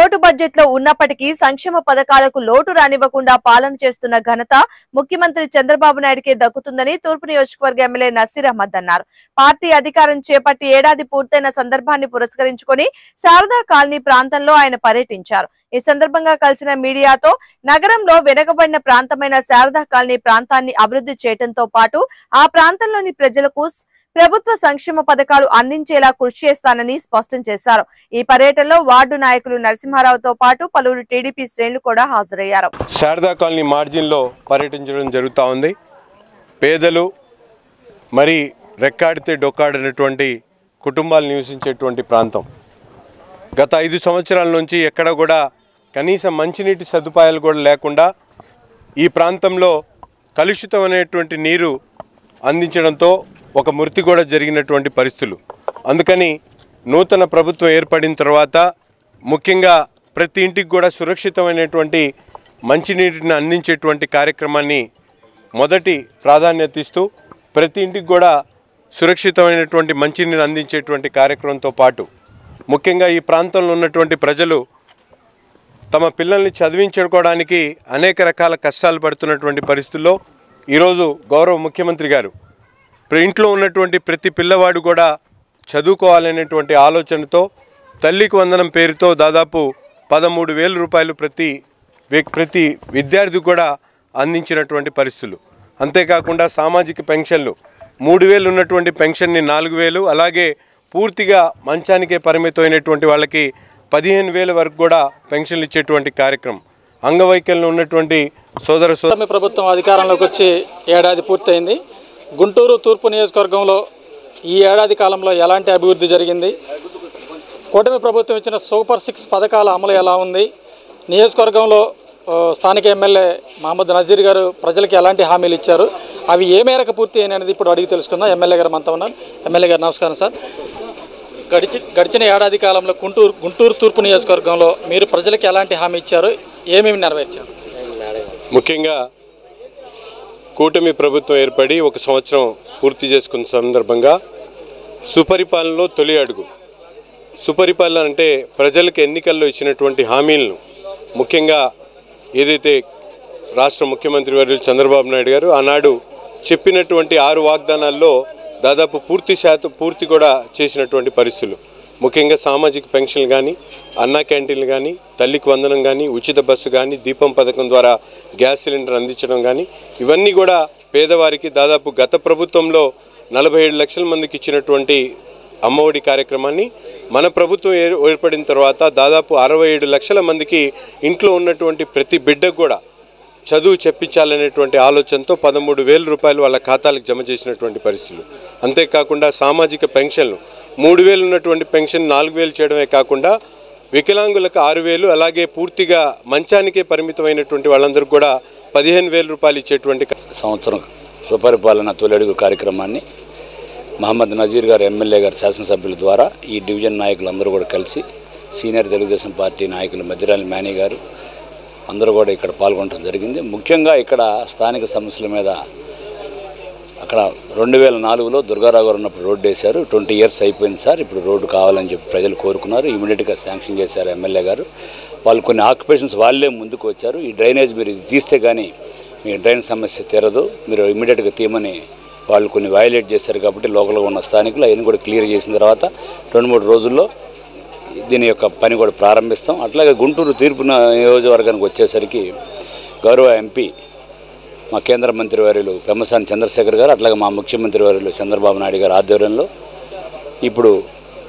లోటు బడ్జెట్ లో ఉన్నప్పటికీ సంక్షేమ పథకాలకు లోటు రానివ్వకుండా పాలన చేస్తున్న ఘనత ముఖ్యమంత్రి చంద్రబాబు నాయుడుకే దక్కుతుందని తూర్పు నియోజకవర్గ ఎమ్మెల్యే నసీర్ అహ్మద్ అన్నారు. పార్టీ అధికారం చేపట్టి ఏడాది పూర్తయిన సందర్భాన్ని పురస్కరించుకొని శారదా కాలనీ ప్రాంతంలో ఆయన పర్యటించారు. ఈ సందర్భంగా కలిసిన మీడియాతో నగరంలో వెనుకబడిన ప్రాంతమైన శారదా కాలనీ ప్రాంతాన్ని అభివృద్ధి చేయడంతో పాటు ఆ ప్రాంతంలోని ప్రజలకు ప్రభుత్వ సంక్షేమ పథకాలు అందించేలా కృషి చేస్తానని స్పష్టం చేశారు. ఈ పర్యటనలో వార్డు నాయకులు నరసింహారావుతో పాటు పలువురు టీడీపీ శ్రేణులు కూడా హాజరయ్యారు. శారదా కాలనీ మార్జిన్ లో పర్యటించడం జరుగుతూ ఉంది. పేదలు మరి రెక్కాడితే డొక్కాడినటువంటి కుటుంబాలు నివసించేటువంటి ప్రాంతం. గత 5 సంవత్సరాల నుంచి ఎక్కడ కూడా కనీసం మంచినీటి సదుపాయాలు కూడా లేకుండా ఈ ప్రాంతంలో కలుషితమైనటువంటి నీరు అందించడంతో ఒక మృతి కూడా జరిగినటువంటి పరిస్థితులు. అందుకని నూతన ప్రభుత్వం ఏర్పడిన తర్వాత ముఖ్యంగా ప్రతి ఇంటికి కూడా సురక్షితమైనటువంటి మంచినీటిని అందించేటువంటి కార్యక్రమాన్ని మొదటి ప్రాధాన్యత ఇస్తూ ప్రతి ఇంటికి కూడా సురక్షితమైనటువంటి మంచినీరు అందించేటువంటి కార్యక్రమంతో పాటు ముఖ్యంగా ఈ ప్రాంతంలో ఉన్నటువంటి ప్రజలు తమ పిల్లల్ని చదివించుకోవడానికి అనేక రకాల కష్టాలు పడుతున్నటువంటి పరిస్థితుల్లో ఈరోజు గౌరవ ముఖ్యమంత్రి గారు ఇంట్లో ఉన్నటువంటి ప్రతి పిల్లవాడు కూడా చదువుకోవాలనేటువంటి ఆలోచనతో తల్లికి వందనం పేరుతో దాదాపు 13,000 రూపాయలు ప్రతి విద్యార్థి కూడా అందించినటువంటి పరిస్థితులు. అంతేకాకుండా సామాజిక పెన్షన్లు 3,000 ఉన్నటువంటి పెన్షన్ని 4,000, అలాగే పూర్తిగా మంచానికే పరిమితమైనటువంటి వాళ్ళకి 15,000 వరకు కూడా పెన్షన్లు ఇచ్చేటువంటి కార్యక్రమం. అంగవైకల్యం ఉన్నటువంటి సోదర ప్రభుత్వం అధికారంలోకి వచ్చి ఏడాది పూర్తయింది. గుంటూరు తూర్పు నియోజకవర్గంలో ఈ ఏడాది కాలంలో ఎలాంటి అభివృద్ధి జరిగింది, కూటమి ప్రభుత్వం ఇచ్చిన సూపర్ 6 పథకాల అమలు ఎలా ఉంది, నియోజకవర్గంలో స్థానిక ఎమ్మెల్యే మహమ్మద్ నజీర్ గారు ప్రజలకు ఎలాంటి హామీలు ఇచ్చారు, అవి ఏ మేరకు పూర్తి అయినాయి అనేది ఇప్పుడు అడిగి తెలుసుకుందాం. ఎమ్మెల్యే గారు మనతో ఉన్నారు. ఎమ్మెల్యే గారు నమస్కారం సార్. గడిచిన ఏడాది కాలంలో గుంటూరు తూర్పు నియోజకవర్గంలో మీరు ప్రజలకు ఎలాంటి హామీ ఇచ్చారు, ఏమేమి నెరవేర్చారు? ముఖ్యంగా కూటమి ప్రభుత్వం ఏర్పడి 1 సంవత్సరం పూర్తి చేసుకున్న సందర్భంగా సుపరిపాలనలో తొలి అడుగు. సుపరిపాలన అంటే ప్రజలకు ఎన్నికల్లో ఇచ్చినటువంటి హామీలను, ముఖ్యంగా ఏదైతే రాష్ట్ర ముఖ్యమంత్రి వర్యులు చంద్రబాబు నాయుడు గారు ఆనాడు చెప్పినటువంటి 6 వాగ్దానాల్లో దాదాపు పూర్తి కూడా చేసినటువంటి పరిస్థితులు. ముఖ్యంగా సామాజిక పెన్షన్లు కానీ, అన్నా క్యాంటీన్లు కానీ, తల్లికి వందనం కానీ, ఉచిత బస్సు కానీ, దీపం పథకం ద్వారా గ్యాస్ సిలిండర్ అందించడం కానీ, ఇవన్నీ కూడా పేదవారికి దాదాపు గత ప్రభుత్వంలో 47 లక్షల మందికి ఇచ్చినటువంటి అమ్మఒడి కార్యక్రమాన్ని మన ప్రభుత్వం ఏర్పడిన తర్వాత దాదాపు 67 లక్షల మందికి ఇంట్లో ఉన్నటువంటి ప్రతి బిడ్డకు కూడా చదువు చెప్పించాలనేటువంటి ఆలోచనతో 13,000 రూపాయలు వాళ్ళ ఖాతాలకు జమ చేసినటువంటి పరిస్థితులు. అంతేకాకుండా సామాజిక పెన్షన్లు 3,000 ఉన్నటువంటి పెన్షన్ 4,000 చేయడమే కాకుండా వికలాంగులకు 6,000, అలాగే పూర్తిగా మంచానికే పరిమితమైనటువంటి వాళ్ళందరికీ కూడా 15,000 రూపాయలు ఇచ్చేటువంటి సంవత్సరం సుపరిపాలన తొలి అడుగు కార్యక్రమాన్ని మహమ్మద్ నజీర్ గారు ఎమ్మెల్యే గారు శాసనసభ్యుల ద్వారా ఈ డివిజన్ నాయకులందరూ కూడా కలిసి సీనియర్ తెలుగుదేశం పార్టీ నాయకులు మధ్యరాలి మేనీ గారు అందరూ కూడా ఇక్కడ పాల్గొనడం జరిగింది. ముఖ్యంగా ఇక్కడ స్థానిక సమస్యల మీద అక్కడ 2004లో దుర్గారావు గారు ఉన్నప్పుడు రోడ్డు వేశారు. 20 ఇయర్స్ అయిపోయింది సార్, ఇప్పుడు రోడ్డు కావాలని చెప్పి ప్రజలు కోరుకున్నారు. ఇమీడియట్గా శాంక్షన్ చేశారు ఎమ్మెల్యే గారు. వాళ్ళు కొన్ని ఆక్యుపేషన్స్ వాళ్ళే ముందుకు వచ్చారు. ఈ డ్రైనేజ్ మీరు ఇది తీస్తే కానీ మీ డ్రైన్ సమస్య తీరదు, మీరు ఇమీడియట్గా తీయమని వాళ్ళు కొన్ని వయలేట్ చేశారు. కాబట్టి లోకల్గా ఉన్న స్థానికులు అవన్నీ కూడా క్లియర్ చేసిన తర్వాత 2-3 రోజుల్లో దీని యొక్క పని కూడా ప్రారంభిస్తాం. అట్లాగే గుంటూరు తూర్పు నియోజకవర్గానికి వచ్చేసరికి గౌరవ ఎంపీ మా కేంద్ర మంత్రి వర్యులు పెమ్మసాని చంద్రశేఖర్ గారు, అట్లాగే మా ముఖ్యమంత్రి వర్యులు చంద్రబాబు నాయుడు గారు ఆధ్వర్యంలో ఇప్పుడు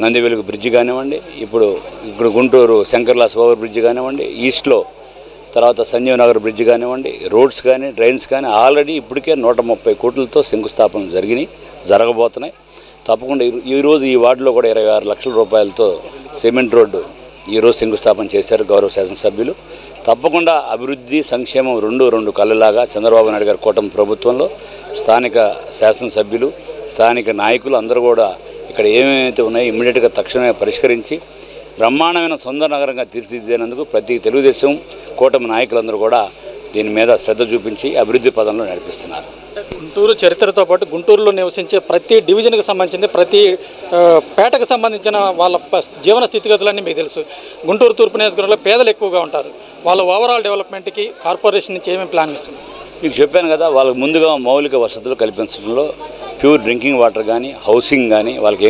నందివెలుగు బ్రిడ్జి కానివ్వండి, ఇప్పుడు గుంటూరు శంకర్లాస్ ఓవర్ బ్రిడ్జి కానివ్వండి, ఈస్ట్లో తర్వాత సంజీవ్ నగర్ బ్రిడ్జి కానివ్వండి, రోడ్స్ కానీ డ్రైన్స్ కానీ ఆల్రెడీ ఇప్పటికే 130 కోట్లతో శంకుస్థాపనలు జరగబోతున్నాయి. తప్పకుండా ఈరోజు ఈ వార్డులో కూడా 26 లక్షల రూపాయలతో సిమెంట్ రోడ్డు ఈరోజు శంకుస్థాపన చేశారు గౌరవ శాసనసభ్యులు. తప్పకుండా అభివృద్ధి సంక్షేమం రెండు కళ్ళలాగా చంద్రబాబు నాయుడు గారి కూటమి ప్రభుత్వంలో స్థానిక శాసనసభ్యులు, స్థానిక నాయకులు అందరూ కూడా ఇక్కడ ఏమేమైతే ఉన్నాయో ఇమ్మీడియట్గా తక్షణమే పరిష్కరించి బ్రహ్మాండమైన సుందర నగరంగా తీర్చిదిద్దేందుకు ప్రతి తెలుగుదేశం కూటమి నాయకులందరూ కూడా దీని మీద శ్రద్ధ చూపించి అభివృద్ధి పదంలో నడిపిస్తున్నారు. గుంటూరు చరిత్రతో పాటు గుంటూరులో నివసించే ప్రతి డివిజన్కి సంబంధించింది, ప్రతి పేటకు సంబంధించిన వాళ్ళ జీవన స్థితిగతులన్నీ మీకు తెలుసు. గుంటూరు తూర్పు నియోజకవర్గంలో పేదలు ఎక్కువగా ఉంటారు. వాళ్ళ ఓవరాల్ డెవలప్మెంట్కి కార్పొరేషన్ నుంచి ఏమేమి ప్లాన్ ఇస్తుంది? మీకు చెప్పాను కదా, వాళ్ళకి ముందుగా మౌలిక వసతులు కల్పించడంలో ప్యూర్ డ్రింకింగ్ వాటర్ కానీ, హౌసింగ్ కానీ వాళ్ళకి ఏం